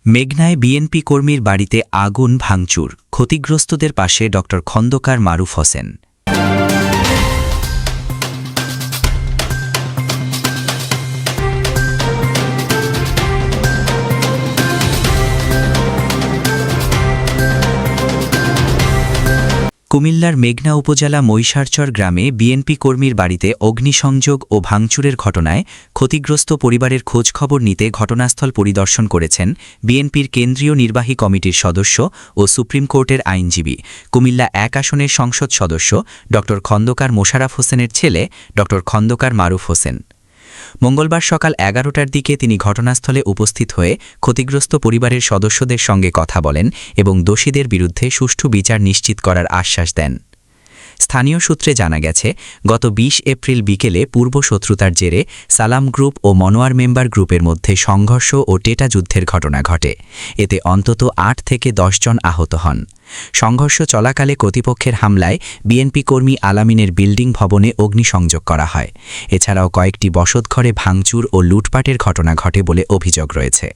মেঘনায় BNP কর্মীর বাড়িতে আগুন ভাঙচুর, ক্ষতিগ্রস্তদের পাশে ড খন্দকার মারুফ হোসেন। কুমিল্লার মেঘনা উপজেলা মৈশারচর গ্রামে বিএনপি কর্মীর বাড়িতে অগ্নিসংযোগ ও ভাঙচুরের ঘটনায় ক্ষতিগ্রস্ত পরিবারের খোঁজখবর নিতে ঘটনাস্থল পরিদর্শন করেছেন বিএনপির কেন্দ্রীয় নির্বাহী কমিটির সদস্য ও সুপ্রিম কোর্টের আইনজীবী, কুমিল্লা ১ আসনের সংসদ সদস্য ড খন্দকার মোশাররফ হোসেনের ছেলে ড খন্দকার মারুফ হোসেন। মঙ্গলবার সকাল ১১টার দিকে তিনি ঘটনাস্থলে উপস্থিত হয়ে ক্ষতিগ্রস্ত পরিবারের সদস্যদের সঙ্গে কথা বলেন এবং দোষীদের বিরুদ্ধে সুষ্ঠু বিচার নিশ্চিত করার আশ্বাস দেন। স্থানীয় সূত্রে জানা গেছে, গত ২০ এপ্রিল বিকেলে পূর্বশত্রুতার জেরে সালাম গ্রুপ ও মনোয়ার মেম্বার গ্রুপের মধ্যে সংঘর্ষ ও টেটা যুদ্ধের ঘটনা ঘটে। এতে অন্তত ৮ থেকে ১০ জন আহত হন। সংঘর্ষ চলাকালে কর্তৃপক্ষের হামলায় বিএনপি কর্মী আলামিনের বিল্ডিং ভবনে অগ্নিসংযোগ করা হয়। এছাড়াও কয়েকটি বসতঘরে ভাঙচুর ও লুটপাটের ঘটনা ঘটে বলে অভিযোগ রয়েছে।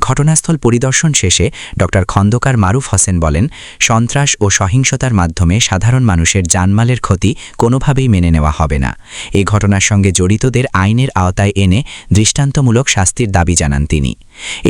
ঘটনাস্থল পরিদর্শন শেষে ড খন্দকার মারুফ হোসেন বলেন, সন্ত্রাস ও সহিংসতার মাধ্যমে সাধারণ মানুষের জানমালের ক্ষতি কোনোভাবেই মেনে নেওয়া হবে না। এই ঘটনার সঙ্গে জড়িতদের আইনের আওতায় এনে দৃষ্টান্তমূলক শাস্তির দাবি জানান তিনি।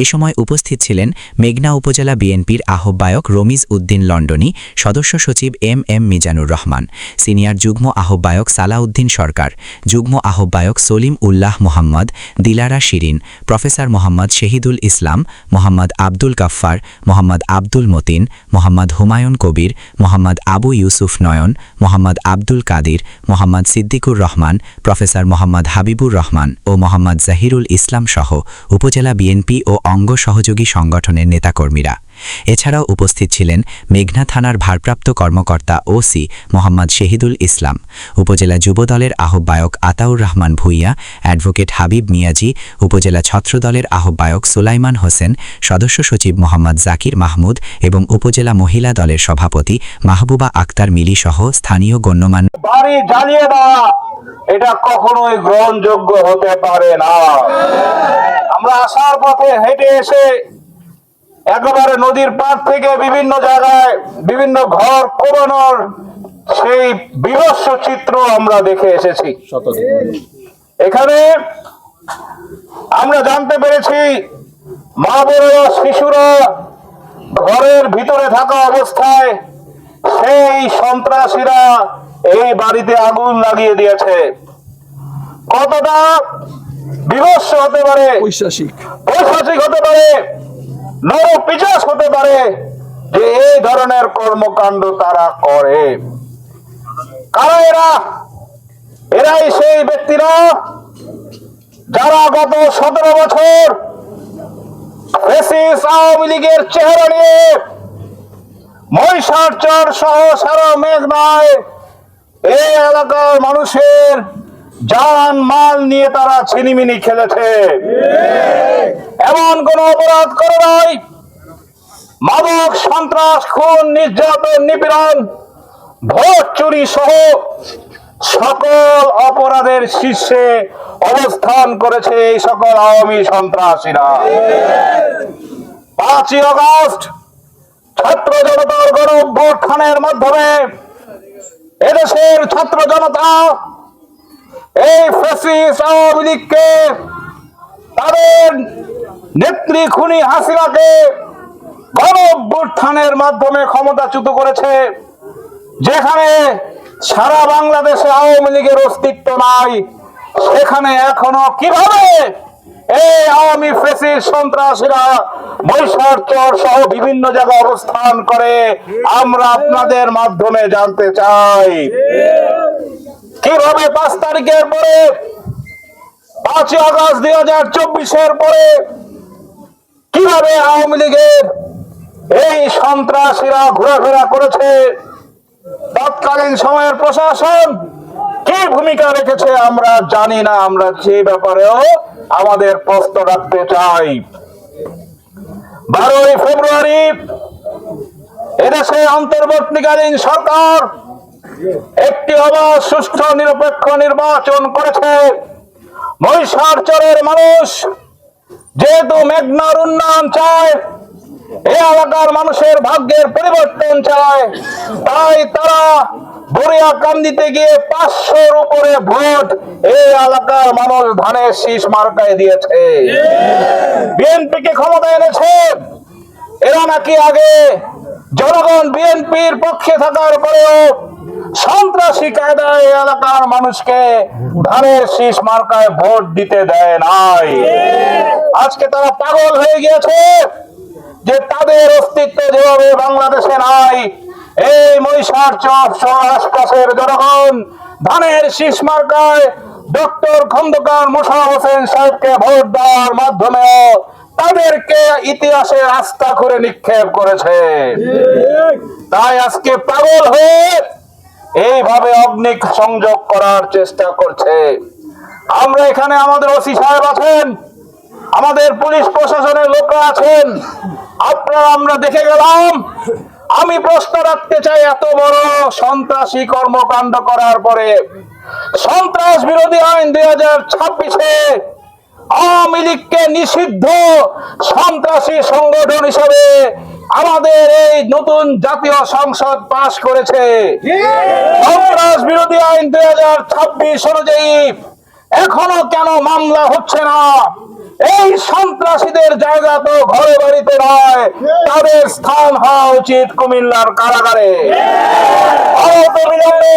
এ সময় উপস্থিত ছিলেন মেঘনা উপজেলা বিএনপির আহ্বায়ক রমিজ উদ্দিন লন্ডনী, সদস্য সচিব এম মিজানুর রহমান, সিনিয়র যুগ্ম আহ্বায়ক সালাউদ্দিন সরকার, যুগ্ম আহ্বায়ক সলিম উল্লাহ মোহাম্মদ, দিলারা শিরিন, প্রফেসর মোহাম্মদ শহীদুল ইসলাম, মোহাম্মদ আব্দুল গাফফার, মোহাম্মদ আব্দুল মতিন, মোহাম্মদ হুমায়ুন কবির, মোহাম্মদ আবু ইউসুফ নয়ন, মোহাম্মদ আব্দুল কাদির, মোহাম্মদ সিদ্দিকুর রহমান, প্রফেসর মোহাম্মদ হাবিবুর রহমান ও মোহাম্মদ জাহিরুল ইসলাম সহ উপজেলা বিএনপি ও অঙ্গ সহযোগী সংগঠনের নেতাকর্মীরা। এছাড়াও উপস্থিত ছিলেন মেঘনা থানার ভারপ্রাপ্ত কর্মকর্তা ওসি মোহাম্মদ শহীদুল ইসলাম, উপজেলা যুবদলের আহ্বায়ক আতাউর রহমান ভূঁইয়া, অ্যাডভোকেট হাবিব মিয়াজি, উপজেলা ছত্রদলের আহ্বায়ক সুলাইমান হোসেন, সদস্য সচিব মোহাম্মদ জাকির মাহমুদ এবং উপজেলা মহিলা দলের সভাপতি মাহবুবা আক্তার মিলি সহ স্থানীয় গণ্যমান্য। বাড়ি জ্বালিয়ে দেওয়া এটা কখনোই গ্রহণযোগ্য হতে পারে না। আমরা আসার পথে হেঁটে এসে একেবারে নদীর পাড় থেকে বিভিন্ন জায়গায় বিভিন্ন ঘর পোড়ানোর সেই বিভৎস চিত্র আমরা দেখে এসেছি। এখানে আমরা জানতে পেরেছি মা বোনেরা, শিশুরা ঘরের ভিতরে থাকা অবস্থায় সেই সন্ত্রাসীরা এই বাড়িতে আগুন লাগিয়ে দিয়েছে। কতটা বিভৎস হতে পারে, পৈশাচিক হতে পারে, নরপিশাচ হতে পারে যে এই ধরনের কর্মকাণ্ড তারা করে। কারা এরাই সেই ব্যক্তিরা যারা গত ১৭ বছর ফ্যাসিস্ট আওয়ামী লীগের চেহারা নিয়ে মৈশারচর সহ সারা মেঘনায় এই এলাকার মানুষের জান মাল নিয়ে তারা ছিনিমিনি খেলেছে। এমন কোন অপরাধ করে নাই। মাদক, সন্ত্রাস, খুন, নির্যাতন, নিপীড়ন, ভোট চুরি সহ সকল অপরাধের শীর্ষে অবস্থান করেছে এই সকল আওয়ামী সন্ত্রাসীরা। ৫ই আগস্ট ছাত্র জনতার গণ অভ্যুত্থানের মাধ্যমে এদেশের ছাত্র জনতা এই ফ্যাসিস্ট আওয়ামী লীগকে, তাদের নেত্রী খুনি হাসিনাকে গণ অভ্যুত্থানের মাধ্যমে ক্ষমতাচ্যুত করেছে। যেখানে সারা বাংলাদেশে আওয়ামী লীগের অস্তিত্ব নাই, সেখানে এখনো কিভাবে এই আওয়ামী ফ্যাসিস্ট সন্ত্রাসীরা মৈশারচর সহ বিভিন্ন জায়গায় অবস্থান করে আমরা আপনাদের মাধ্যমে জানতে চাই। কিভাবে ৫ তারিখের পরে ৫ই আগস্ট ২০২৪ পরে কিভাবে আওয়ামী লীগের এই সন্ত্রাসীরা ঘোরাফেরা করেছে, তৎকালীন সময়ের প্রশাসন কি ভূমিকা রেখেছে আমরা জানি না। আমরা যে ব্যাপারেও আমাদের প্রশ্ন রাখতে চাই। ১২ই ফেব্রুয়ারি এদেশে অন্তর্বর্তীকালীন সরকার একটি অবাধ, সুষ্ঠু, নিরপেক্ষ নির্বাচন করেছে। মৈশারচরের মানুষ যেহেতু মেঘনার উন্নয়ন চায়, এই এলাকার মানুষের ভাগ্যের পরিবর্তন চায়, তাই তারা বরিয়াকান্দিতে গিয়ে 500-র উপরে ভোট এই এলাকার মানুষ ধানের শীষ মার্কায় দিয়েছে। বিএনপিকে ক্ষমতা এনেছে। এরা নাকি আগে জনগণ বিএনপির পক্ষে থাকার পরেও সন্ত্রাসী কায়দায় এলাকার মানুষকে ধানের শীষ মার্কায় ভোট দিতে দেয় নাই। আজকে তারা পাগল হয়ে গিয়েছে যে তাদের অস্তিত্ব যেভাবে বাংলাদেশে নাই, এই মহিষারচর সহ আশপাশের জনগণ ধানের শীষ মার্কায় ডক্টর খন্দকার মোশাররফ হোসেন সাহেবকে ভোট দেওয়ার মাধ্যমে তাদেরকে ইতিহাসে আস্থা করে নিক্ষেপ করেছে। তাই আজকে পাগল হয়ে এইভাবে অগ্নি সংযোগ করার চেষ্টা করছে। আমরা এখানে আমাদের ওসি সাহেব আছেন, আমাদের পুলিশ প্রশাসনের লোকরা আছেন, আপনারা আমরা দেখে গেলাম। আমি প্রশ্ন রাখতে চাই, এত বড় সন্ত্রাসী কর্মকাণ্ড করার পরে সন্ত্রাস বিরোধী আইন 2026-এ আওয়ামী লীগকে নিষিদ্ধ সন্ত্রাসী সংগঠন হিসেবে আমাদের এই নতুন জাতীয় সংসদ পাশ করেছে। সন্ত্রাস বিরোধী আইন 2026 অনুযায়ী এখনো কেন মামলা হচ্ছে না? এই সন্ত্রাসীদের জায়গা তো ঘরে বাড়িতে নয়, তাদের স্থান হওয়া উচিত কুমিল্লার কারাগারে। অবিলম্বে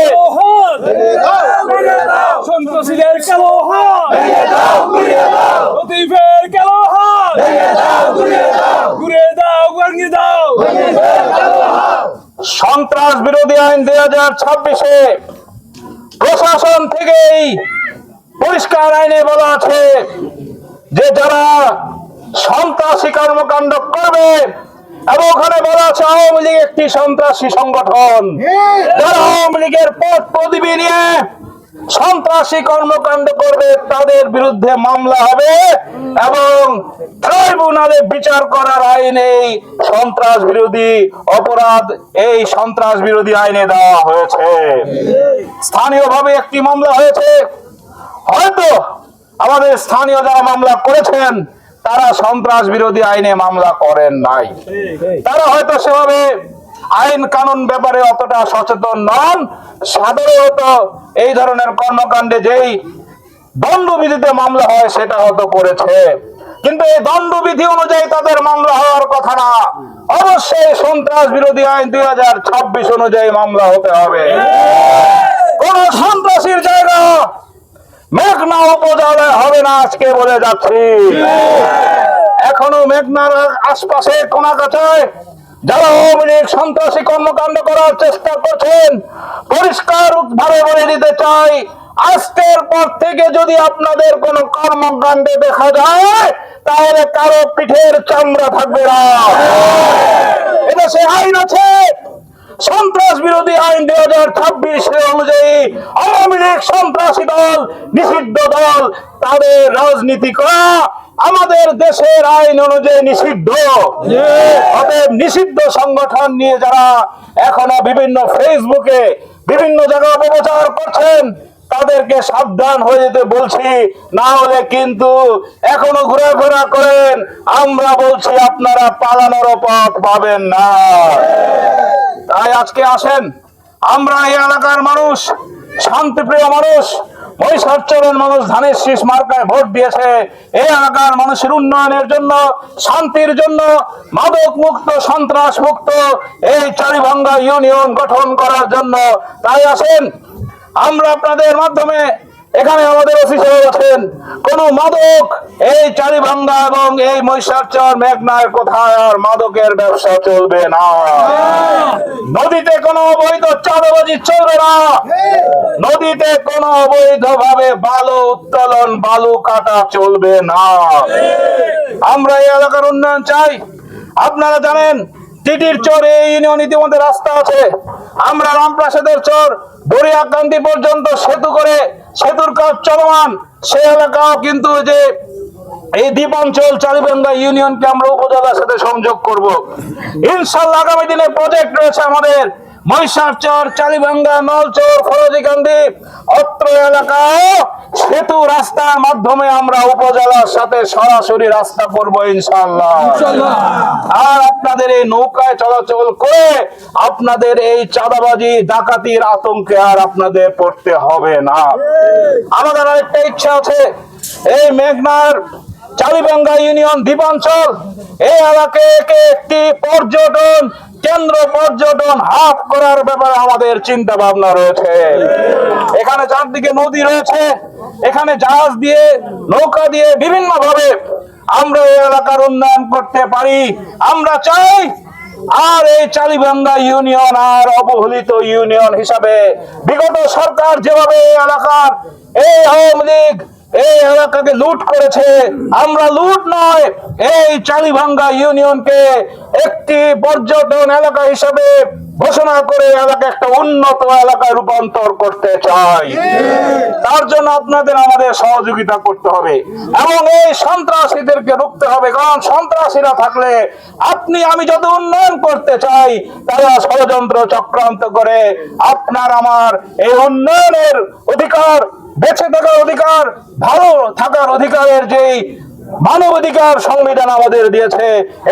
সন্ত্রাসীদের কালো হাত লতিফের কালো হাত ঘুরে দাও, ভাঙিয়ে দাও। সন্ত্রাস বিরোধী আইন 2026-এ প্রশাসন থেকেই পরিষ্কার আইনে বলা আছে যে যারা সন্ত্রাসী কর্মকাণ্ড করবে, এবং ওখানে বলা আছে আওয়ামী লীগ একটি সন্ত্রাসী সংগঠন, যারা আওয়ামী লীগের পদ পদবি নিয়ে সন্ত্রাসী কর্মকাণ্ড করবে তাদের বিরুদ্ধে মামলা হবে এবং ট্রাইব্যুনালে বিচার করার আইন এই সন্ত্রাস বিরোধী অপরাধ এই সন্ত্রাস বিরোধী আইনে দেওয়া হয়েছে। স্থানীয়ভাবে একটি মামলা হয়েছে, হয়তো আমাদের স্থানীয় যারা মামলা করেছেন তারা সন্ত্রাস বিরোধী আইনে মামলা করেন নাই, তারা হয়তো সেভাবে আইন কানুন ব্যাপারে অতটা সচেতন নন। সাধারণত এই ধরনের কর্মকাণ্ডে যেই দণ্ডবিধিতে মামলা হয় সেটা হয়তো করেছে, কিন্তু এই দণ্ডবিধি অনুযায়ী তাদের মামলা হওয়ার কথা না। অবশ্যই সন্ত্রাস বিরোধী আইন 2026 অনুযায়ী মামলা হতে হবে। কোন সন্ত্রাসীর জায়গা মেঘনা উপজেলায় হবে না, আজকে বলে যাচ্ছি। এখনো মেঘনার আশপাশে কোনাকাছায় যারা আওয়ামী লীগ সন্ত্রাসী কর্মকাণ্ড করার চেষ্টা করছেন, পরিষ্কার ভাবে বলে দিতে চাই, আজকের পর থেকে যদি আপনাদের কোন কর্মকাণ্ডে দেখা যায় তাহলে কারো পিঠের চামড়া থাকবে না। এটা সে আইন আছে, সন্ত্রাস বিরোধী আইন 2026 অনুযায়ী আওয়ামী লীগ সন্ত্রাসী দল, নিষিদ্ধ দল, তাদের রাজনীতি করা আমাদের দেশের আইন অনুযায়ী নিষিদ্ধ। অতএব নিষিদ্ধ সংগঠন নিয়ে যারা এখনো বিভিন্ন ফেসবুকে বিভিন্ন জায়গায় অপপ্রচার করছেন তাদেরকে সাবধান হয়ে যেতে বলছি, না হলে কিন্তু এখনো ঘোরাফেরা করেন, আমরা বলছি আপনারা পালানোর পথ পাবেন না। তাই আজকে আসেন, আমরা এই এলাকার মানুষ, শান্তিপ্রিয় মানুষ, মহিষারচরের মানুষ ধানের শীষ মার্কায় ভোট দিয়েছে এই এলাকার মানুষের উন্নয়নের জন্য, শান্তির জন্য, মাদক মুক্ত, সন্ত্রাস মুক্ত এই চারিভাঙ্গা ইউনিয়ন গঠন করার জন্য। তাই আসেন, আমরা আপনাদের মাধ্যমে, এখানে আমাদের ওসি সাহেব আছেন, কোন মাদক এই চারিভাঙ্গা এবং এই মহিষারচর মেঘনায় কোথায় আর মাদকের ব্যবসা চলবে না। নদীতে কোনো অবৈধ চাঁদাবাজি চলবে না, নদীতে কোনো অবৈধ ভাবে বালু উত্তোলন, বালু কাটা চলবে না। আমরা এই এলাকার উন্নয়ন চাই। আপনারা জানেন টিটির চর এই ইউনিয়ন ইতিমধ্যে রাস্তা আছে, আমরা রামপ্রাসাদের চর বরিয়াকান্দি পর্যন্ত সেতু করে সেতুর কাজ চলমান, সে এলাকাও কিন্তু যে এই দ্বীপাঞ্চল চারিভাঙ্গা ইউনিয়নকে আমরা উপজেলার সাথে সংযোগ করব ইনশাআল্লাহ। আগামী দিনে প্রজেক্ট রয়েছে আমাদের, মহিষারচর, চালিভাঙ্গা, নলচর, ফরজিকান্দি অত্র এলাকায় সেতু রাস্তার মাধ্যমে আমরা উপজেলার সাথে সরাসরি রাস্তা করব ইনশাআল্লাহ। আর আপনাদের এই নৌকায় চলাচল করে আপনাদের এই চাঁদাবাজি ডাকাতির আতঙ্কে আর আপনাদের পড়তে হবে না। আমাদের আরেকটা ইচ্ছা আছে, এই মেঘনার চালিভাঙ্গা ইউনিয়ন দ্বীপাঞ্চল এই এলাকাকে একটি পর্যটন কেন্দ্র, পর্যটন হাব করার ব্যাপারে আমাদের চিন্তা ভাবনা রয়েছে। এখানে চারদিকে নদী রয়েছে, এখানে জাহাজ দিয়ে, নৌকা দিয়ে বিভিন্ন ভাবে আমরা এই এলাকার উন্নয়ন করতে পারি। আমরা চাই আর এই চালিভাঙ্গা ইউনিয়ন আর অবহেলিত ইউনিয়ন হিসাবে বিগত সরকার যেভাবে এই এলাকার এই আওয়ামী লীগ এই এলাকাকে লুট করেছে, আমরা লুট নয়, এই চালিভাঙ্গা ইউনিয়নকে একটি পর্যটন এলাকা হিসাবে ঘোষণা করে এলাকা একটা উন্নত এলাকায় রূপান্তর করতে চাই। তার জন্য আপনাদের আমাদের সহযোগিতা করতে হবে এবং এই সন্ত্রাসীদেরকে রুখতে হবে। কারণ সন্ত্রাসীরা থাকলে আপনি আমি যত উন্নয়ন করতে চাই, তারা ষড়যন্ত্র চক্রান্ত করে আপনার আমার এই উন্নয়নের অধিকার, বেঁচে থাকার অধিকার, ভালো থাকার অধিকারের যেই মানবাধিকার সংবিধান আমাদের দিয়েছে,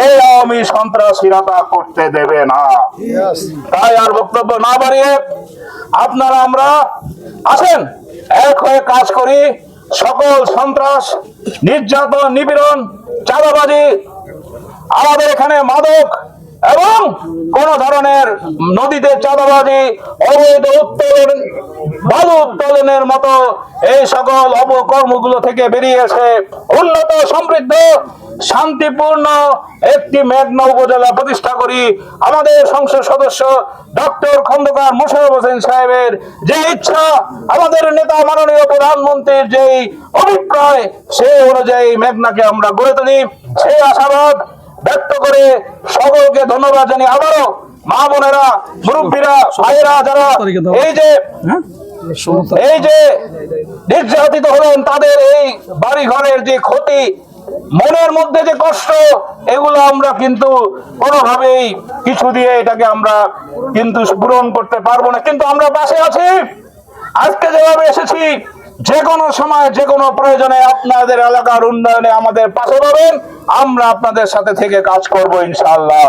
এই আওয়ামী সন্ত্রাসীরা তা করতে দেবে না। তাই আর বক্তব্য না বাড়িয়ে আপনারা আমরা আসেন এক হয়ে কাজ করি। সকল সন্ত্রাস, নির্যাতন, নিপীড়ন, চাঁদাবাজি, আমাদের এখানে মাদক এবং কোন ধরনের নদীতে চাঁদাবাজি, অবৈধ উত্তোলন, বালু উত্তোলনের মতো এই সকল অপকর্মগুলো থেকে বেরিয়ে এসে উন্নত, সমৃদ্ধ, শান্তিপূর্ণ একটি মেঘনা উপজেলা প্রতিষ্ঠা করি। আমাদের সংসদ সদস্য ডক্টর খন্দকার মোশাররফ হোসেন সাহেবের যে ইচ্ছা, আমাদের নেতা মাননীয় প্রধানমন্ত্রীর যেই অভিপ্রায়, সেই অনুযায়ী মেঘনাকে আমরা গড়ে তুলি। সেই আশাবাদ ব্যক্ত করে সকলকে ধন্যবাদ জানিয়ে আবারও মা বোনেরা, মুরব্বীরা, ভাইয়েরা যারা এই যে নির্যাতিত হলেন, তাদের এই বাড়ি ঘরের যে ক্ষতি, মনের মধ্যে যে কষ্ট, এগুলো আমরা কিন্তু কোনোভাবেই কিছু দিয়ে এটাকে আমরা কিন্তু পূরণ করতে পারবো না। কিন্তু আমরা পাশে আছি, আজকে যেভাবে এসেছি, যে কোনো সময় যে কোনো প্রয়োজনে আপনাদের এলাকার উন্নয়নে আমাদের পাশে পাবেন। আমরা আপনাদের সাথে থেকে কাজ করব ইনশাআল্লাহ।